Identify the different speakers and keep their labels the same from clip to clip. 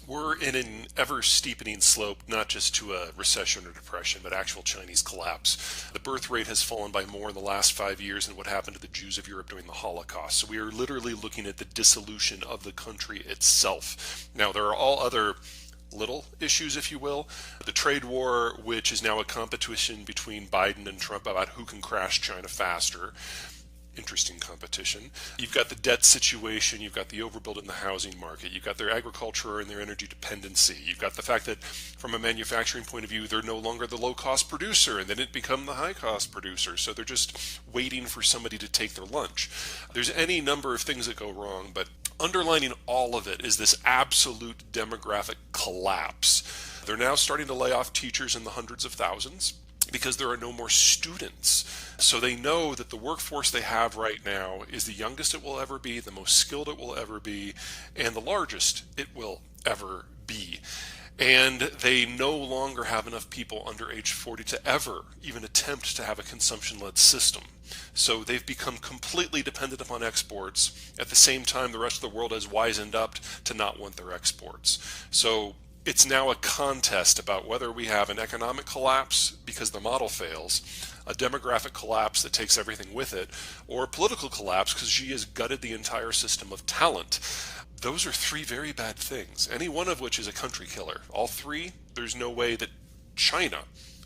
Speaker 1: We're in an ever steepening slope, not just to a recession or depression, but actual Chinese collapse. The birth rate has fallen by more in the last 5 years than what happened to the Jews of Europe during the Holocaust. So we are literally looking at the dissolution of the country itself. Now, there are all other little issues, if you will. The trade war, which is now a competition between Biden and Trump about who can crash China faster. Interesting competition. You've got the debt situation, you've got the overbuild in the housing market, you've got their agriculture and their energy dependency, you've got the fact that from a manufacturing point of view, they're no longer the low-cost producer and they didn't become the high-cost producer, so they're just waiting for somebody to take their lunch. There's any number of things that go wrong, but underlining all of it is this absolute demographic collapse. They're now starting to lay off teachers in the hundreds of thousands because there are no more students. So they know that the workforce they have right now is the youngest it will ever be, the most skilled it will ever be, and the largest it will ever be. And they no longer have enough people under age 40 to ever even attempt to have a consumption-led system. So they've become completely dependent upon exports. At the same time, the rest of the world has wisened up to not want their exports. So it's now a contest about whether we have an economic collapse because the model fails, a demographic collapse that takes everything with it, or a political collapse because Xi has gutted the entire system of talent. Those are three very bad things, any one of which is a country killer. All three, there's no way that China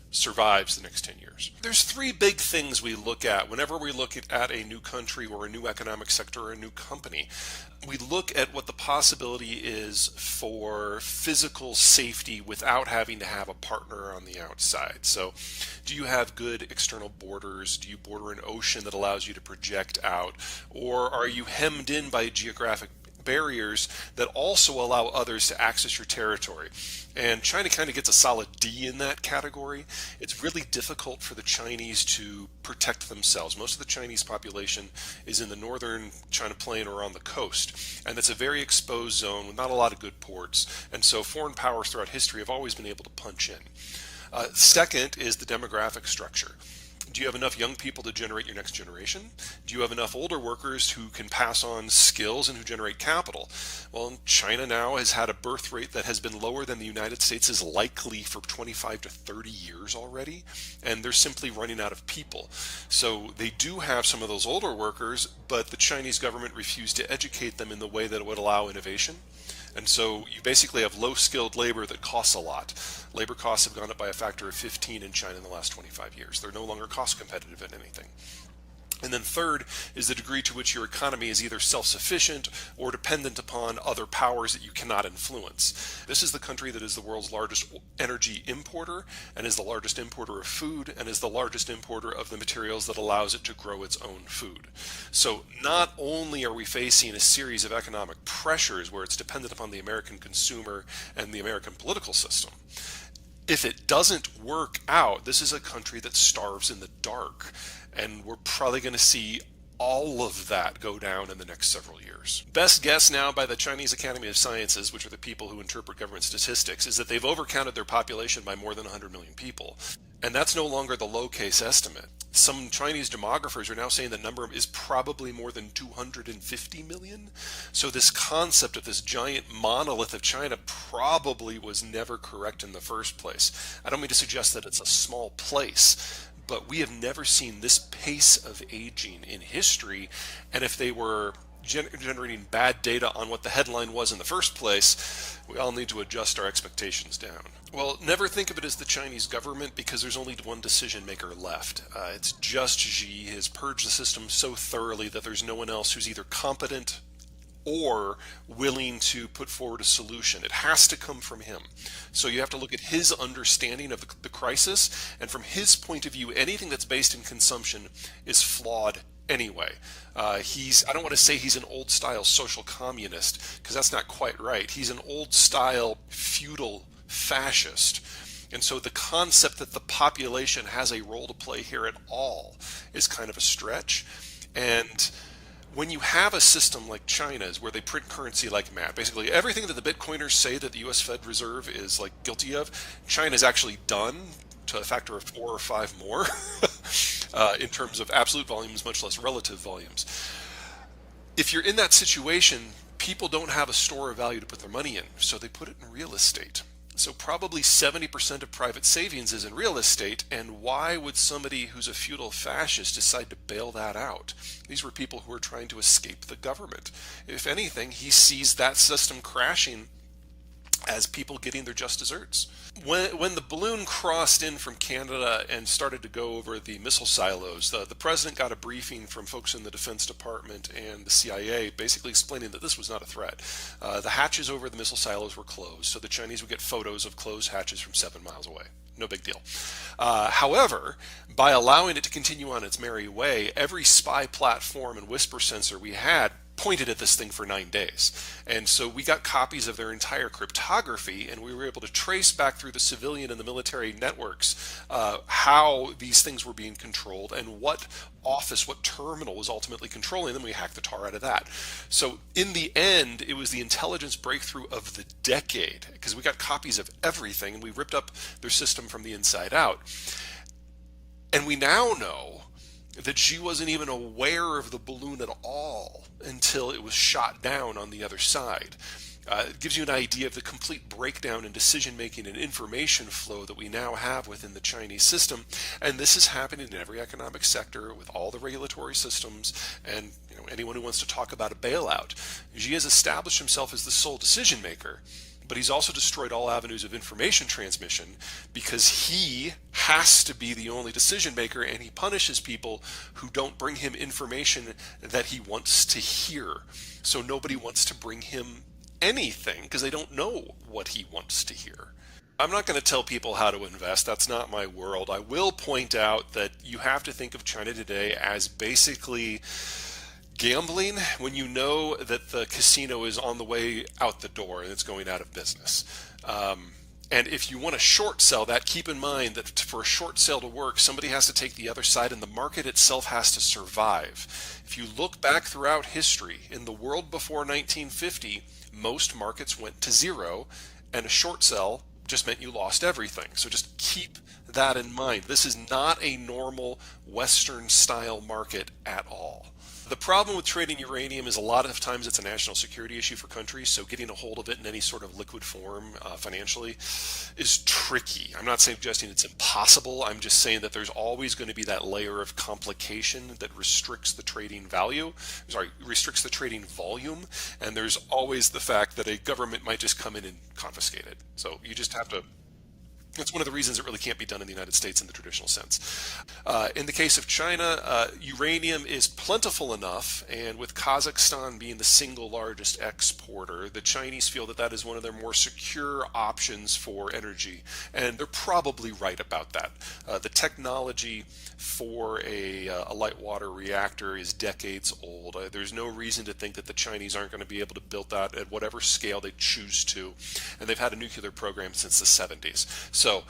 Speaker 1: survives the next 10 years. There's three big things we look at whenever we look at a new country or a new economic sector or a new company. We look at what the possibility is for physical safety without having to have a partner on the outside. So do you have good external borders? Do you border an ocean that allows you to project out? Or are you hemmed in by geographic barriers that also allow others to access your territory? And China kind of gets a solid D in that category. It's really difficult for the Chinese to protect themselves. Most of the Chinese population is in the northern China Plain or on the coast, and it's a very exposed zone with not a lot of good ports, and so foreign powers throughout history have always been able to punch in. Second is the demographic structure. Do you have enough young people to generate your next generation? Do you have enough older workers who can pass on skills and who generate capital? Well, China now has had a birth rate that has been lower than the United States is likely for 25 to 30 years already, and they're simply running out of people. So they do have some of those older workers, but the Chinese government refused to educate them in the way that would allow innovation. And so you basically have low-skilled labor that costs a lot. Labor costs have gone up by a factor of 15 in China in the last 25 years. They're no longer cost competitive at anything. And then third is the degree to which your economy is either self-sufficient or dependent upon other powers that you cannot influence. This is the country that is the world's largest energy importer and is the largest importer of food and is the largest importer of the materials that allows it to grow its own food. So not only are we facing a series of economic pressures where it's dependent upon the American consumer and the American political system, if it doesn't work out, this is a country that starves in the dark. And we're probably going to see all of that go down in the next several years. Best guess now by the Chinese Academy of Sciences, which are the people who interpret government statistics, is that they've overcounted their population by more than 100 million people. And that's no longer the low case estimate. Some Chinese demographers are now saying the number is probably more than 250 million. So this concept of this giant monolith of China probably was never correct in the first place. I don't mean to suggest that it's a small place, but we have never seen this pace of aging in history. And if they were generating bad data on what the headline was in the first place, we all need to adjust our expectations down. Well, never think of it as the Chinese government because there's only one decision maker left. It's just Xi. He has purged the system so thoroughly that there's no one else who's either competent or willing to put forward a solution. It has to come from him. So you have to look at his understanding of the crisis, and from his point of view, anything that's based in consumption is flawed anyway. I don't want to say he's an old style social communist, because that's not quite right. He's an old style feudal fascist. And so the concept that the population has a role to play here at all is kind of a stretch. And when you have a system like China's where they print currency like mad, basically everything that the Bitcoiners say that the US Fed Reserve is like guilty of, China's actually done to a factor of 4 or 5 more in terms of absolute volumes, much less relative volumes. If you're in that situation, People don't have a store of value to put their money in, so they put it in real estate. So probably 70% of private savings is in real estate, and why would somebody who's a feudal fascist decide to bail that out? These were people who were trying to escape the government. If anything, he sees that system crashing as people getting their just desserts. When the balloon crossed in from Canada and started to go over the missile silos, the president got a briefing from folks in the Defense Department and the CIA basically explaining that this was not a threat. The hatches over the missile silos were closed, so the Chinese would get photos of closed hatches from 7 miles away. No big deal. However, by allowing it to continue on its merry way, every spy platform and whisper sensor we had pointed at this thing for 9 days. And so we got copies of their entire cryptography, and we were able to trace back through the civilian and the military networks how these things were being controlled and what office, what terminal was ultimately controlling them. We hacked the tar out of that. So in the end, it was the intelligence breakthrough of the decade, because we got copies of everything and we ripped up their system from the inside out. And we now know that she wasn't even aware of the balloon at all until it was shot down on the other side. It gives you an idea of the complete breakdown in decision making and information flow that we now have within the Chinese system. And this is happening in every economic sector with all the regulatory systems and anyone who wants to talk about a bailout. Xi has established himself as the sole decision maker. But he's also destroyed all avenues of information transmission because he has to be the only decision maker, and he punishes people who don't bring him information that he wants to hear. So nobody wants to bring him anything because they don't know what he wants to hear. I'm not going to tell people how to invest. That's not my world. I will point out that you have to think of China today as basically gambling when you know that the casino is on the way out the door and it's going out of business. And if you want to short sell that, keep in mind that for a short sale to work, somebody has to take the other side and the market itself has to survive. If you look back throughout history, in the world before 1950, most markets went to zero, and a short sell just meant you lost everything. So just keep that in mind. This is not a normal Western style market at all. The problem with trading uranium is a lot of times it's a national security issue for countries, so getting a hold of it in any sort of liquid form financially is tricky. I'm not suggesting it's impossible. I'm just saying that there's always going to be that layer of complication that restricts the trading restricts the trading volume, and there's always the fact that a government might just come in and confiscate it. So you just have to. It's one of the reasons it really can't be done in the United States in the traditional sense. In the case of China, uranium is plentiful enough, and with Kazakhstan being the single largest exporter, the Chinese feel that that is one of their more secure options for energy, and they're probably right about that. The technology for a light water reactor is decades old. There's no reason to think that the Chinese aren't going to be able to build that at whatever scale they choose to, and they've had a nuclear program since the 70s. So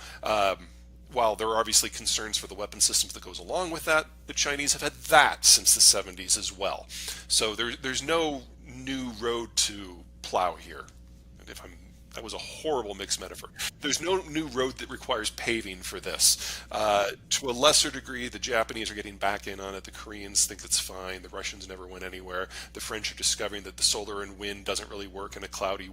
Speaker 1: while there are obviously concerns for the weapon systems that goes along with that, the Chinese have had that since the 70s as well. So there's no new road to plow here. That was a horrible mixed metaphor. There's no new road that requires paving for this. To a lesser degree, the Japanese are getting back in on it. The Koreans think it's fine. The Russians never went anywhere. The French are discovering that the solar and wind doesn't really work in a cloudy,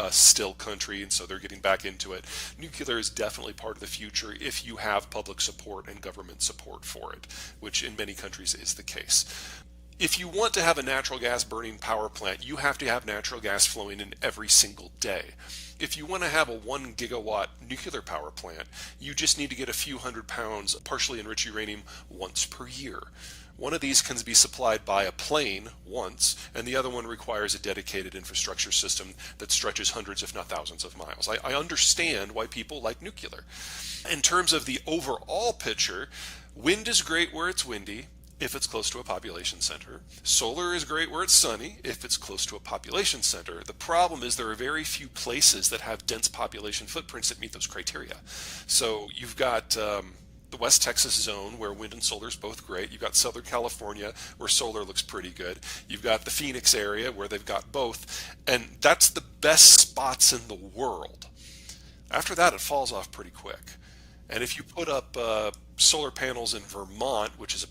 Speaker 1: still country, and so they're getting back into it. Nuclear is definitely part of the future if you have public support and government support for it, which in many countries is the case. If you want to have a natural gas burning power plant, you have to have natural gas flowing in every single day. If you want to have a 1 gigawatt nuclear power plant, you just need to get a few hundred pounds of partially enriched uranium once per year. One of these can be supplied by a plane once, and the other one requires a dedicated infrastructure system that stretches hundreds, if not thousands of miles. I understand why people like nuclear. In terms of the overall picture, wind is great where it's windy, if it's close to a population center. Solar is great where it's sunny, if it's close to a population center. The problem is there are very few places that have dense population footprints that meet those criteria. So you've got the West Texas zone where wind and solar is both great. You've got Southern California where solar looks pretty good. You've got the Phoenix area where they've got both. And that's the best spots in the world. After that, it falls off pretty quick. And if you put up solar panels in Vermont, which is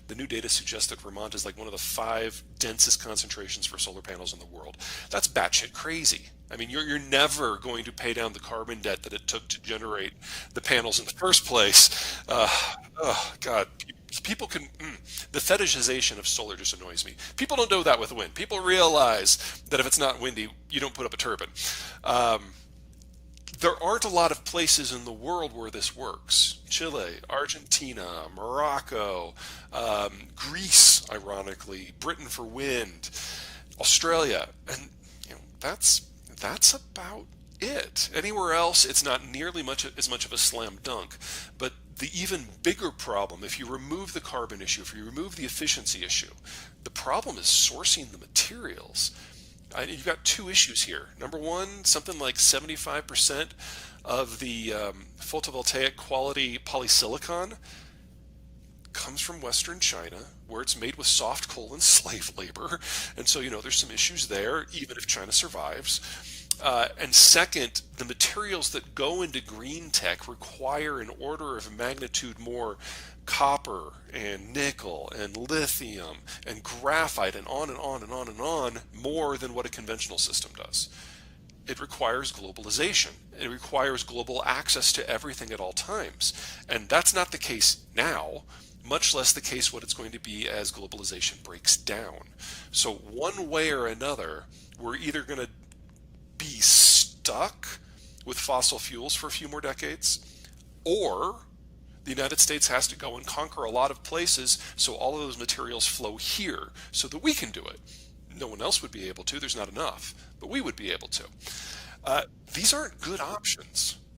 Speaker 1: The new data suggests that Vermont is like one of the five densest concentrations for solar panels in the world. That's batshit crazy. I mean, you're never going to pay down the carbon debt that it took to generate the panels in the first place. Oh, God. People can, the fetishization of solar just annoys me. People don't do that with wind. People realize that if it's not windy, you don't put up a turbine. Um, there aren't a lot of places in the world where this works. Chile, Argentina, Morocco, Greece, ironically, Britain for wind, Australia, and that's about it. Anywhere else, it's not nearly as much of a slam dunk. But the even bigger problem, if you remove the carbon issue, if you remove the efficiency issue, the problem is sourcing the materials. You've got two issues here. Number one, something like 75% of the photovoltaic quality polysilicon comes from Western China, where it's made with soft coal and slave labor. And so, there's some issues there, even if China survives. And second, the materials that go into green tech require an order of magnitude more copper and nickel and lithium and graphite and on and on and on and on more than what a conventional system does. It requires globalization. It requires global access to everything at all times. And that's not the case now, much less the case what it's going to be as globalization breaks down. So one way or another, we're either going to be stuck with fossil fuels for a few more decades, or the United States has to go and conquer a lot of places so all of those materials flow here so that we can do it. No one else would be able to. There's not enough, but we would be able to. These aren't good options.